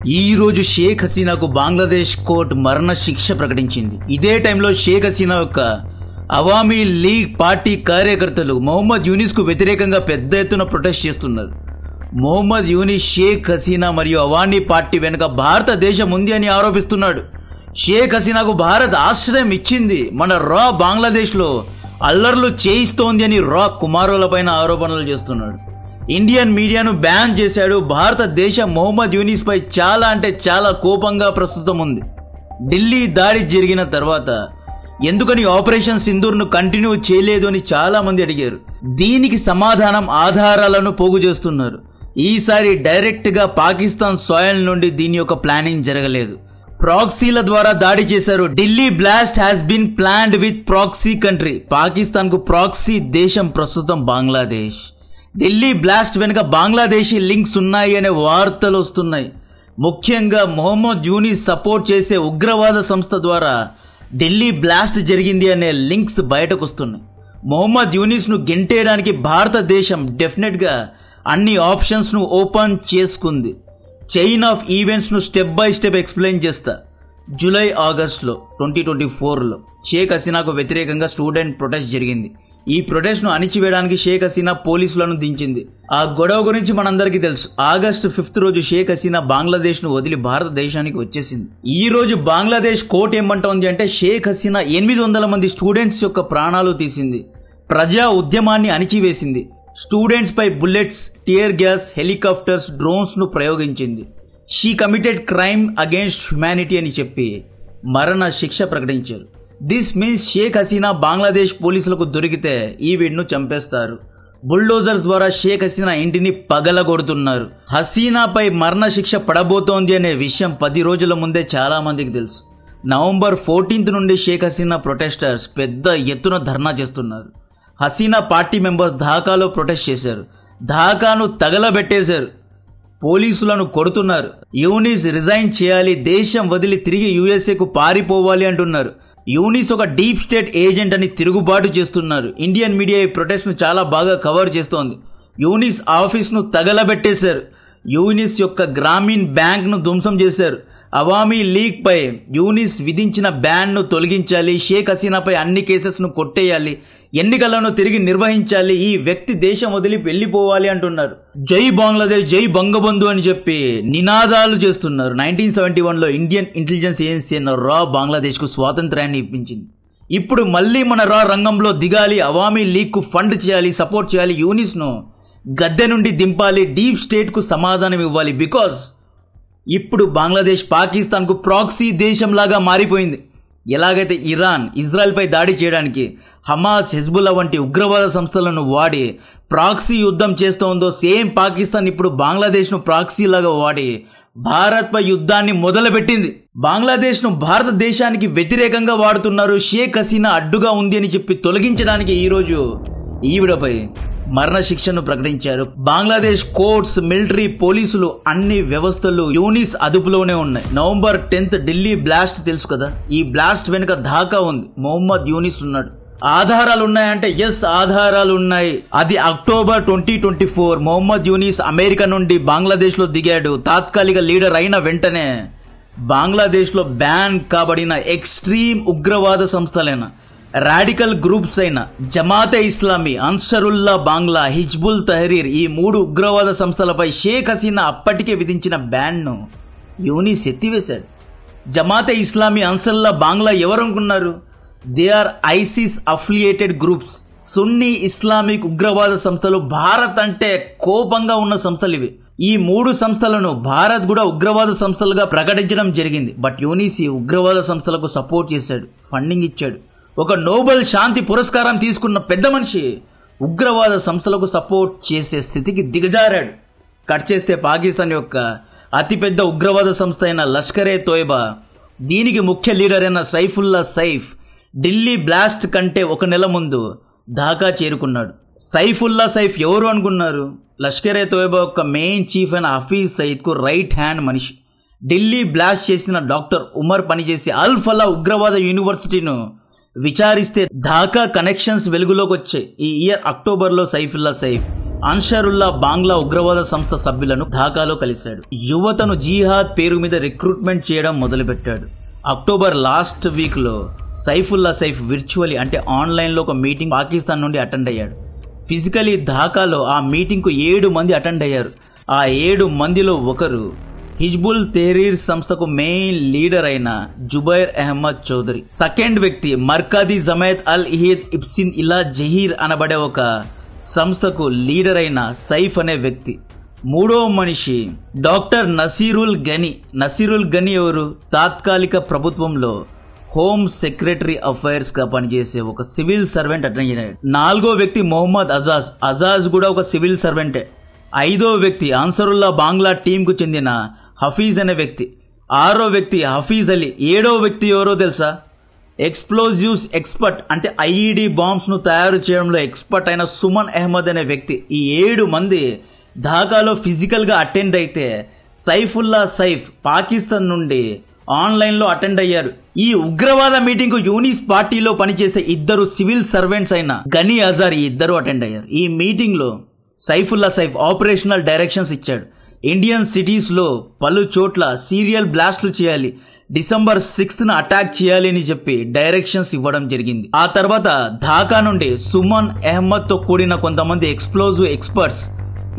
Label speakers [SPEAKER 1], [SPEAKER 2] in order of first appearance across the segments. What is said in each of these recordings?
[SPEAKER 1] ఈ రోజు షేక్ హసీనాకు బంగ్లాదేశ్ కోర్టు మరణ శిక్ష ప్రకటించింది. ఇదే టైంలో షేక్ హసీనా యొక్క అవామీ లీగ్ పార్టీ కార్యకర్తలు మొహమ్మద్ యూనిస్ కు వ్యతిరేకంగా పెద్ద ఎత్తున ప్రొటెస్ట్ చేస్తున్నారు. మొహమ్మద్ యూనిస్ షేక్ హసీనా మరియు అవామీ పార్టీ వెనుక భారతదేశం ఉంది అని ఆరోపిస్తున్నాడు. షేక్ హసీనాకు భారత్ ఆశ్రయం ఇచ్చింది, మన రా బంగ్లాదేశ్లో అల్లర్లు చేయిస్తోంది అని రా కుమారులపైన ఆరోపణలు చేస్తున్నాడు. ఇండియన్ మీడియాను బ్యాన్ చేశాడు. భారతదేశం మొహమ్మద్ యూనిస్ పై చాలా కోపంగా ప్రస్తుతం ఉంది. ఢిల్లీ దాడి జరిగిన తర్వాత ఎందుకని ఆపరేషన్ సింధూర్ను కంటిన్యూ చేయలేదు అని చాలా మంది అడిగారు. దీనికి సమాధానం ఆధారాలను పోగు చేస్తున్నారు. ఈసారి డైరెక్ట్ గా పాకిస్తాన్ సాయిల్ నుండి దీని యొక్క ప్లానింగ్ జరగలేదు, ప్రాక్సీల ద్వారా దాడి చేశారు. Delhi blast has been planned with proxy country. Pakistan కు ప్రాక్సీ దేశం ప్రస్తుతం బంగ్లాదేశ్. ఢిల్లీ బ్లాస్ట్ వెనుక బంగ్లాదేశీ లింక్స్ ఉన్నాయి అనే వార్తలు వస్తున్నాయి. ముఖ్యంగా మొహమ్మద్ యూనిస్ సపోర్ట్ చేసే ఉగ్రవాద సంస్థ ద్వారా ఢిల్లీ బ్లాస్ట్ జరిగింది అనే లింక్స్ బయటకు వస్తున్నాయి. మొహమ్మద్ యూనిస్ ను గెంటేయడానికి భారతదేశం డెఫినెట్ గా అన్ని ఆప్షన్స్ ను ఓపెన్ చేసుకుంది. చైన్ ఆఫ్ ఈవెంట్స్ ను స్టెప్ బై స్టెప్ ఎక్స్ప్లెయిన్ చేస్తా. జూలై ఆగస్టులో 2024లో షేక్ హసీనాకు వ్యతిరేకంగా స్టూడెంట్ ప్రొటెస్ట్ జరిగింది. ఈ ప్రొటెస్ట్ ను అణిచివేయడానికి షేక్ హసీనా పోలీసులను దించింది. ఆ గొడవ గురించి మనందరికీ తెలుసు. ఆగస్టు 5 రోజు షేక్ హసీనా బంగ్లాదేశ్ ను వదిలి భారతదేశానికి వచ్చేసింది. ఈ రోజు బంగ్లాదేశ్ కోర్టు ఏమంటోంది అంటే షేక్ హసీనా 800 మంది స్టూడెంట్స్ యొక్క ప్రాణాలు తీసింది, ప్రజా ఉద్యమాన్ని అణిచివేసింది, స్టూడెంట్స్ పై bullets, tear gas, helicopters, drones ను ప్రయోగించింది. She committed crime against humanity అని చెప్పి మరణ శిక్ష ప్రకటించారు. దిస్ మీన్స్ షేక్ హసీనా బంగ్లాదేశ్ పోలీసులకు దొరికితే ఈ వీడిను చంపేస్తారు. బుల్డోజర్స్ ద్వారా షేక్ హసీనా ఇంటిని పగలగొడుతున్నారు. హసీనాపై మరణ శిక్ష పడబోతోంది అనే విషయం 10 రోజుల ముందే చాలా మందికి తెలుసు. నవంబర్ 14 నుండి షేక్ హసీనా ప్రొటెస్టర్స్ పెద్ద ఎత్తున ధర్నా చేస్తున్నారు. హసీనా పార్టీ మెంబర్స్ ఢాకాలో ప్రొటెస్ట్ చేశారు. ఢాకాను తగలబెట్టేశారు, పోలీసులను కొడుతున్నారు. యూనిస్ రిజైన్ చేయాలి, దేశం వదిలి తిరిగి యుఎస్ఏకు పారిపోవాలి అంటున్నారు. యూనిస్ ఒక డీప్ స్టేట్ ఏజెంట్ అని తిరుగుబాటు చేస్తున్నారు. ఇండియన్ మీడియా ఈ ప్రొటెస్ట్ ను చాలా బాగా కవర్ చేస్తోంది. యూనిస్ ఆఫీస్ ను తగలబెట్టేశారు. యూనిస్ యొక్క గ్రామీణ్ బ్యాంక్ ను ధ్వంసం చేశారు. అవామీ లీగ్ పై యూనిస్ విధించిన బ్యాన్ ను తొలగించాలి, షేక్ హసీనాపై అన్ని కేసెస్ ను కొట్టేయాలి, ఎన్నికలను తిరిగి నిర్వహించాలి, ఈ వ్యక్తి దేశం వదిలి వెళ్లిపోవాలి అంటున్నారు. జై బంగ్లాదేశ్, జై బంగబంధు అని చెప్పి నినాదాలు చేస్తున్నారు. 1971లో ఇండియన్ ఇంటెలిజెన్స్ ఏజెన్సీ అన్న రా బంగ్లాదేశ్ కు స్వాతంత్ర్యాన్ని ఇప్పించింది. ఇప్పుడు మళ్ళీ మన రా రంగంలో దిగాలి, అవామీ లీగ్ కు ఫండ్ చేయాలి, సపోర్ట్ చేయాలి, యూనిస్ ను గద్దె నుండి దింపాలి, డీప్ స్టేట్ కు సమాధానం ఇవ్వాలి. బికాజ్ ఇప్పుడు బంగ్లాదేశ్ పాకిస్తాన్ కు ప్రాక్సీ దేశం లాగా మారిపోయింది. ఎలాగైతే ఇరాన్ ఇజ్రాయెల్ పై దాడి చేయడానికి హమాస్, హెజ్బుల్లా వంటి ఉగ్రవాద సంస్థలను వాడి ప్రాక్సీ యుద్ధం చేస్తోందో, సేమ్ పాకిస్తాన్ ఇప్పుడు బంగ్లాదేశ్ ను ప్రాక్సీ లాగా వాడి భారత్ పై యుద్ధాన్ని మొదలుపెట్టింది. బంగ్లాదేశ్ ను భారతదేశానికి వ్యతిరేకంగా వాడుతున్నారు. షేక్ హసీనా అడ్డుగా ఉంది అని చెప్పి తొలగించడానికి ఈ రోజు ఈవిడపై మరణ శిక్షను ప్రకటించారు. బంగ్లాదేశ్ కోర్ట్స్, మిలిటరీ, పోలీసులు అన్ని వ్యవస్థలు యూనిస్ అదుపులోనే ఉన్నాయి. నవంబర్ 10 ఢిల్లీ బ్లాస్ట్ తెలుసు కదా, ఈ బ్లాస్ట్ వెనుక ఢాకా ఉంది, మొహమ్మద్ యూనిస్ ఉన్నాడు. ఆధారాలు ఉన్నాయంటే ఎస్, ఆధారాలు ఉన్నాయి. అది అక్టోబర్ 2024 మొహమ్మద్ యూనిస్ అమెరికా నుండి బంగ్లాదేశ్ లో దిగాడు. తాత్కాలిక లీడర్ అయిన వెంటనే బంగ్లాదేశ్ లో బ్యాన్ కాబడిన ఎక్స్ట్రీమ్ ఉగ్రవాద సంస్థలైన రాడికల్ గ్రూప్స్ అయిన జమాతే ఇస్లామీ, అన్సరుల్లా బాంగ్లా, హిజ్బుల్ తహరీర్, ఈ 3 ఉగ్రవాద సంస్థలపై షేక్ హసీనా అప్పటికే విధించిన బ్యాన్ ను యూనిస్ ఎత్తివేశాడు. జమాతే ఇస్లామీ, అన్సరుల్లా బాంగ్లా ఎవరనుకున్నారు? They are ISIS affiliated groups, Sunni Islamic ఉగ్రవాద సంస్థలు. భారత్ అంటే కోపంగా ఉన్న సంస్థలు ఇవి. ఈ 3 సంస్థలను భారత్ కూడా ఉగ్రవాద సంస్థలుగా ప్రకటించడం జరిగింది. బట్ యూనిస్ ఈ ఉగ్రవాద సంస్థలకు సపోర్ట్ చేశాడు, ఫండింగ్ ఇచ్చాడు. ఒక నోబెల్ శాంతి పురస్కారం తీసుకున్న పెద్ద మనిషి ఉగ్రవాద సంస్థలకు సపోర్ట్ చేసే స్థితికి దిగజారాడు. కట్ చేస్తే పాకిస్తాన్ యొక్క అతిపెద్ద ఉగ్రవాద సంస్థ అయిన లష్కరే తోయిబా, దీనికి ముఖ్య లీడర్ అయిన సైఫుల్లా సైఫ్ ఢిల్లీ బ్లాస్ట్ కంటే 1 నెల ముందు ఢాకా చేరుకున్నాడు. సైఫుల్లా సైఫ్ ఎవరు అనుకున్నారు? లష్కరే తోయిబా యొక్క మెయిన్ చీఫ్ అయిన హఫీజ్ సయీద్ కు రైట్ హ్యాండ్ మనిషి. ఢిల్లీ బ్లాస్ట్ చేసిన డాక్టర్ ఉమర్ పనిచేసి అల్ ఫలా ఉగ్రవాద యూనివర్సిటీను విచారిస్తే ఢాకా కనెక్షన్స్ వెలుగులోకి వచ్చాయి. ఈ ఇయర్ అక్టోబర్లో సైఫుల్లా సైఫ్ అన్షరుల్లా బాంగ్లా ఉగ్రవాద సంస్థ సభ్యులను ఢాకాలో కలిశాడు. యువతను జిహాద్ పేరు మీద రిక్రూట్మెంట్ చేయడం మొదలుపెట్టాడు. అక్టోబర్ లాస్ట్ వీక్ లో సైఫుల్లా సైఫ్ విర్చువలీ అంటే ఆన్లైన్ లో ఒక మీటింగ్ పాకిస్తాన్ నుండి అటెండ్ అయ్యాడు. ఫిజికలీ ఢాకాలో ఆ మీటింగ్ కు 7 మంది అటెండ్ అయ్యారు. ఆ 7 మందిలో ఒకరు హిజ్బుల్ తెహ్రీర్ సంస్థకు మెయిన్ లీడర్ అయిన జుబైర్ అహ్మద్ చౌదరి. సెకండ్ వ్యక్తి మర్కాది జమైత్ అల్ ఇహద్ ఇబ్సిన్ ఇలా జహీర్ అనబడే ఒక సంస్థకు లీడర్ అయిన సైఫ్ అనే వ్యక్తి. మూడో మనిషి డాక్టర్ నసీరుల్ గని. నసీరుల్ గని ఎవరు? తాత్కాలిక ప్రభుత్వంలో హోమ్ సెక్రటరీ అఫైర్స్ గా పనిచేసే ఒక సివిల్ సర్వెంట్ అటెండ్ అయ్యాడు. నాలుగో వ్యక్తి మొహమ్మద్ అజాజ్. అజాజ్ కూడా ఒక సివిల్ సర్వెంటే. ఐదో వ్యక్తి అన్సరుల్లా బాంగ్లా టీం కు చెందిన హఫీజ్ అనే వ్యక్తి. ఆరో వ్యక్తి హఫీజ్ అలీ. ఏడో వ్యక్తి ఎవరో తెలుసా? ఎక్స్ప్లోజివ్స్ ఎక్స్పర్ట్ అంటే ఐఈడి బాంబ్స్ ను తయారు చేయడంలో ఎక్స్పర్ట్ అయిన సుమన్ అహ్మద్ అనే వ్యక్తి. ఈ 7 మంది ఢాకాలో ఫిజికల్ గా అటెండ్ అయితే సైఫుల్లా సైఫ్ పాకిస్తాన్ నుండి ఆన్లైన్ లో అటెండ్ అయ్యారు. ఈ ఉగ్రవాద మీటింగ్ కు యూనిస్ పార్టీలో పనిచేసే 2 సివిల్ సర్వెంట్స్ అయిన గనీ అజార్ ఈ 2 అటెండ్ అయ్యారు. ఈ మీటింగ్ లో సైఫుల్లా సైఫ్ ఆపరేషనల్ డైరెక్షన్స్ ఇచ్చాడు. ఇండియన్ సిటీస్ లో పలు చోట్ల సీరియల్ బ్లాస్ట్లు చేయాలి, డిసెంబర్ 6న అటాక్ చేయాలి అని చెప్పి డైరెక్షన్స్ ఇవ్వడం జరిగింది. ఆ తర్వాత ఢాకా నుండి సుమన్ అహ్మద్ తో కూడిన కొంతమంది ఎక్స్ప్లోజివ్ ఎక్స్పర్ట్స్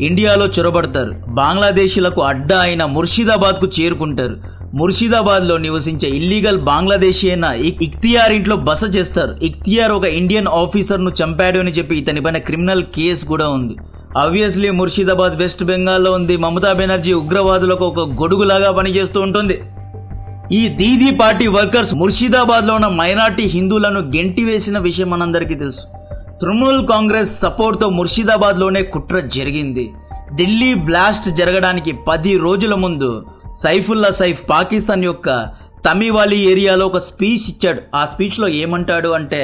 [SPEAKER 1] ఇండియాలో చొరబడతారు. బంగ్లాదేశీలకు అడ్డా అయిన ముర్షిదాబాద్ కు చేరుకుంటారు. ముర్షిదాబాద్ లో నివసించే ఇల్లీగల్ బంగ్లాదేశీ అయిన ఇఖ్తియార్ ఇంట్లో బస చేస్తారు. ఇఖ్తియార్ ఒక ఇండియన్ ఆఫీసర్ ను చంపాడు అని చెప్పి ఇతని పైన క్రిమినల్ కేసు కూడా ఉంది. ఆబ్వియస్లీ ముర్షిదాబాద్ వెస్ట్ బెంగాల్లో ఉంది. మమతా బెనర్జీ ఉగ్రవాదులకు ఒక గొడుగులాగా పనిచేస్తూ ఉంటుంది. ఈ దీదీ పార్టీ వర్కర్స్ ముర్షిదాబాద్ లో ఉన్న మైనార్టీ హిందువులను గెంటివేసిన విషయం మనందరికీ తెలుసు. తృణమూల్ కాంగ్రెస్ సపోర్ట్ తో ముర్షిదాబాద్ లోనే కుట్ర జరిగింది. ఢిల్లీ బ్లాస్ట్ జరగడానికి 10 రోజుల ముందు సైఫుల్లా సైఫ్ పాకిస్తాన్ యొక్క తమివాలి ఏరియాలో ఒక స్పీచ్ ఇచ్చాడు. ఆ స్పీచ్ లో ఏమంటాడు అంటే,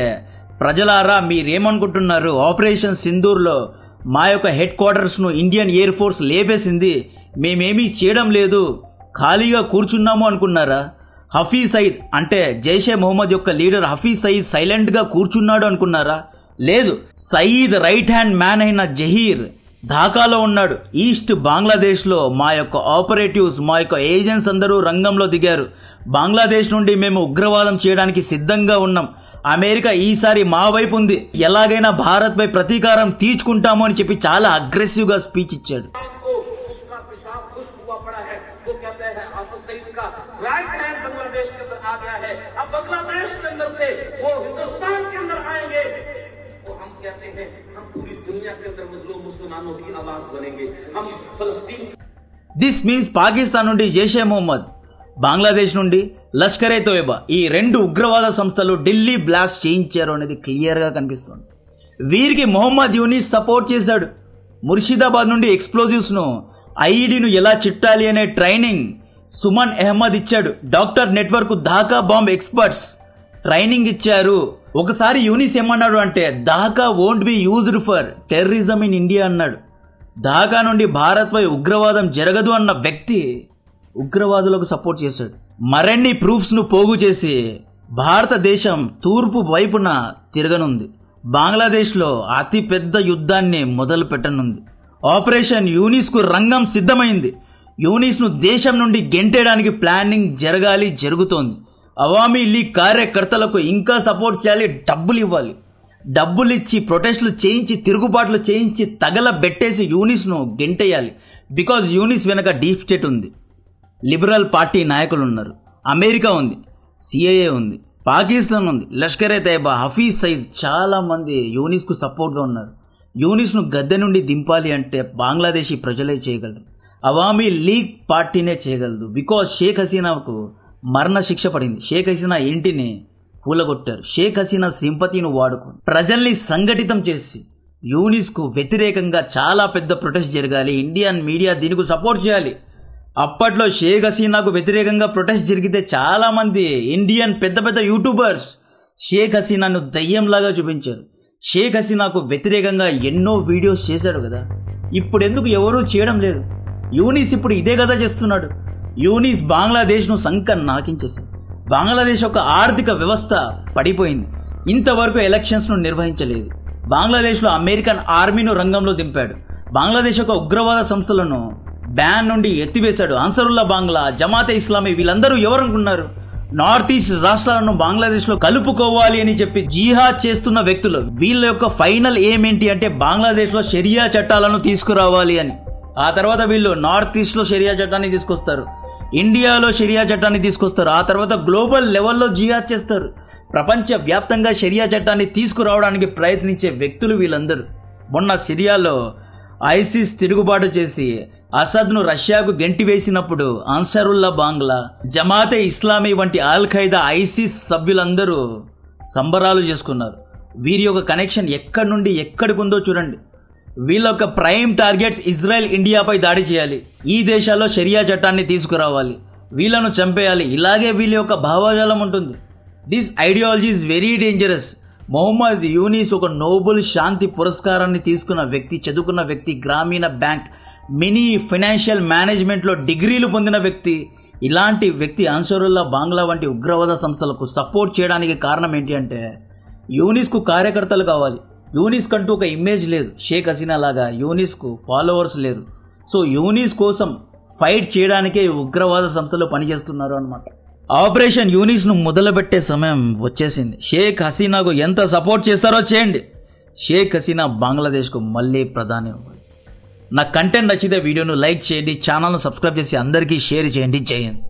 [SPEAKER 1] ప్రజలారా మీరేమనుకుంటున్నారు, ఆపరేషన్ సింధూర్ లో మా యొక్క హెడ్ క్వార్టర్స్ ను ఇండియన్ ఎయిర్ ఫోర్స్ లేపేసింది, మేమేమీ చేయడం లేదు, ఖాళీగా కూర్చున్నాము అనుకున్నారా? హఫీజ్ సయీద్ అంటే జైషే మొహమ్మద్ యొక్క లీడర్ హఫీజ్ సయీద్ సైలెంట్ గా కూర్చున్నాడు అనుకున్నారా? లేదు, సయీద్ రైట్ హ్యాండ్ మ్యాన్ అయిన జహీర్ ఢాకాలో ఉన్నాడు. ఈస్ట్ బంగ్లాదేశ్ లో మా యొక్క ఆపరేటివ్స్, మా యొక్క ఏజెంట్స్ అందరూ రంగంలో దిగారు. బంగ్లాదేశ్ నుండి మేము ఉగ్రవాదం చేయడానికి సిద్ధంగా ఉన్నాం. అమెరికా ఈసారి మా వైపు ఉంది, ఎలాగైనా భారత్ పై ప్రతీకారం తీర్చుకుంటాము అని చెప్పి చాలా అగ్రెసివ్ గా స్పీచ్ ఇచ్చాడు. దిస్ మీన్స్ పాకిస్తాన్ నుండి జైషే మొహమ్మద్, బంగ్లాదేశ్ నుండి లష్కరే తోయబా, ఈ 2 ఉగ్రవాద సంస్థలు ఢిల్లీ బ్లాస్ట్ చేయించారు అనేది క్లియర్ గా కనిపిస్తుంది. వీరికి మొహమ్మద్ యూనిస్ సపోర్ట్ చేశాడు. ముర్షిదాబాద్ నుండి ఎక్స్ప్లోజివ్స్ ను, ఐఈడీను ఎలా చిట్టాలి అనే ట్రైనింగ్ సుమన్ అహ్మద్ ఇచ్చాడు. Doctor network Dhaka bomb experts training ఇచ్చారు. ఒకసారి యూనిస్ ఏమన్నాడు అంటే, Dhaka won't be used for terrorism in India అన్నాడు. ఢాకా నుండి భారత్ పై ఉగ్రవాదం జరగదు అన్న వ్యక్తి ఉగ్రవాదులకు సపోర్ట్ చేశాడు. మరిన్ని ప్రూఫ్స్ ను పోగు చేసి భారతదేశం తూర్పు వైపున తిరగనుంది. బంగ్లాదేశ్ లో అతి పెద్ద యుద్ధాన్ని మొదలు పెట్టనుంది. ఆపరేషన్ యూనిస్ కు రంగం సిద్ధమైంది. యూనిస్ ను దేశం నుండి గెంటేయడానికి ప్లానింగ్ జరుగుతోంది. అవామీ లీగ్ కార్యకర్తలకు ఇంకా సపోర్ట్ చేయాలి, డబ్బులు ఇవ్వాలి. డబ్బులు ఇచ్చి ప్రొటెస్టులు చేయించి, తిరుగుబాట్లు చేయించి, తగలబెట్టేసి యూనిస్ ను గెంటేయాలి. బికాజ్ యూనిస్ వెనక డీప్ స్టేట్ ఉంది, లిబరల్ పార్టీ నాయకులు ఉన్నారు, అమెరికా ఉంది, సిఐఏ ఉంది, పాకిస్తాన్ ఉంది, లష్కరే తైబా, హఫీజ్ సయీద్, చాలా మంది యూనిస్ కు సపోర్ట్ గా ఉన్నారు. యూనిస్ ను గద్దె నుండి దింపాలి అంటే బంగ్లాదేశీ ప్రజలే చేయగలరు, అవామీ లీగ్ పార్టీనే చేయగలదు. బికాజ్ షేక్ హసీనాకు మరణ శిక్ష పడింది. షేక్ హసీనా ఇంటిని కూలగొట్టారు. షేక్ హసీనా సింపతిని వాడుకుని ప్రజల్ని సంఘటితం చేసి యూనిస్ కు వ్యతిరేకంగా చాలా పెద్ద ప్రొటెస్ట్ జరగాలి. ఇండియన్ మీడియా దీనికి సపోర్ట్ చేయాలి. అప్పట్లో షేక్ హసీనాకు వ్యతిరేకంగా ప్రొటెస్ట్ జరిగితే చాలా మంది ఇండియన్ పెద్ద పెద్ద యూట్యూబర్స్ షేక్ హసీనాను దయ్యంలాగా చూపించారు. షేక్ హసీనాకు వ్యతిరేకంగా ఎన్నో వీడియోస్ చేశాడు కదా, ఇప్పుడు ఎందుకు ఎవరూ చేయడం లేదు? యూనిస్ ఇప్పుడు ఇదే కదా చేస్తున్నాడు. యూనిస్ బంగ్లాదేశ్ ను సంక నాకించేసింది. బంగ్లాదేశ్ యొక్క ఆర్థిక వ్యవస్థ పడిపోయింది. ఇంతవరకు ఎలక్షన్స్ ను నిర్వహించలేదు. బంగ్లాదేశ్ లో అమెరికన్ ఆర్మీను రంగంలో దింపాడు. బంగ్లాదేశ్ యొక్క ఉగ్రవాద సంస్థలను బ్యాన్ నుండి ఎత్తివేశాడు. అన్సరుల్లా బాంగ్లా, జమాతే ఇస్లామీ వీళ్ళందరూ ఎవరనుకున్నారు? నార్త్ ఈస్ట్ రాష్ట్రాలను బంగ్లాదేశ్ లో కలుపుకోవాలి అని చెప్పి జిహాద్ చేస్తున్న వ్యక్తులు. వీళ్ళ యొక్క ఫైనల్ ఎయిమ్ ఏంటి అంటే బంగ్లాదేశ్ లో షరియా చట్టాలను తీసుకురావాలి అని. ఆ తర్వాత వీళ్ళు నార్త్ ఈస్ట్ లో షరియా చట్టాన్ని తీసుకొస్తారు, ఇండియాలో షరియా చట్టాన్ని తీసుకొస్తారు, ఆ తర్వాత గ్లోబల్ లెవెల్లో జిహాద్ చేస్తారు. ప్రపంచ వ్యాప్తంగా షరియా చట్టాన్ని తీసుకురావడానికి ప్రయత్నించే వ్యక్తులు వీళ్ళందరూ. మొన్న సిరియాలో ఐసిస్ తిరుగుబాటు చేసి అసద్ను రష్యాకు గెంటివేసినప్పుడు అన్సరుల్లా బాంగ్లా, జమాతే ఇస్లామీ వంటి అల్ ఖైదా, ఐసిస్ సభ్యులందరూ సంబరాలు చేసుకున్నారు. వీరి యొక్క కనెక్షన్ ఎక్కడి నుండి ఎక్కడికి ఉందో చూడండి. వీళ్ళ యొక్క ప్రైమ్ టార్గెట్స్ ఇజ్రాయెల్, ఇండియాపై దాడి చేయాలి, ఈ దేశాల్లో షరియా చట్టాన్ని తీసుకురావాలి, వీళ్ళను చంపేయాలి. ఇలాగే వీళ్ళ యొక్క భావజాలం ఉంటుంది. This ideology is very dangerous. Muhammad Yunus ఒక నోబెల్ శాంతి పురస్కారాన్ని తీసుకున్న వ్యక్తి, చదువుకున్న వ్యక్తి, గ్రామీణ బ్యాంక్, మినీ ఫైనాన్షియల్ మేనేజ్మెంట్లో డిగ్రీలు పొందిన వ్యక్తి. ఇలాంటి వ్యక్తి అన్సరుల్లా బాంగ్లా వంటి ఉగ్రవాద సంస్థలకు సపోర్ట్ చేయడానికి కారణం ఏంటి అంటే యూనిస్కు కార్యకర్తలు కావాలి. యూనిస్ కంటూ ఒక ఇమేజ్ లేదు. షేక్ హసీనా లాగా యూనిస్కు ఫాలోవర్స్ లేరు. సో యూనిస్ కోసం ఫైట్ చేయడానికే ఉగ్రవాద సంస్థలు పనిచేస్తున్నారు అన్నమాట. ఆపరేషన్ యూనిస్ ను మొదలుపెట్టే సమయం వచ్చేసింది. షేక్ హసీనాకు ఎంత సపోర్ట్ చేస్తారో చేయండి. షేక్ హసీనా బంగ్లాదేశ్కు మళ్ళీ ప్రధాని అవ్వాలి. నా కంటెంట్ నచ్చితే వీడియోను లైక్ చేయండి, ఛానల్ను సబ్స్క్రైబ్ చేసి అందరికీ షేర్ చేయండి. జై హింద్.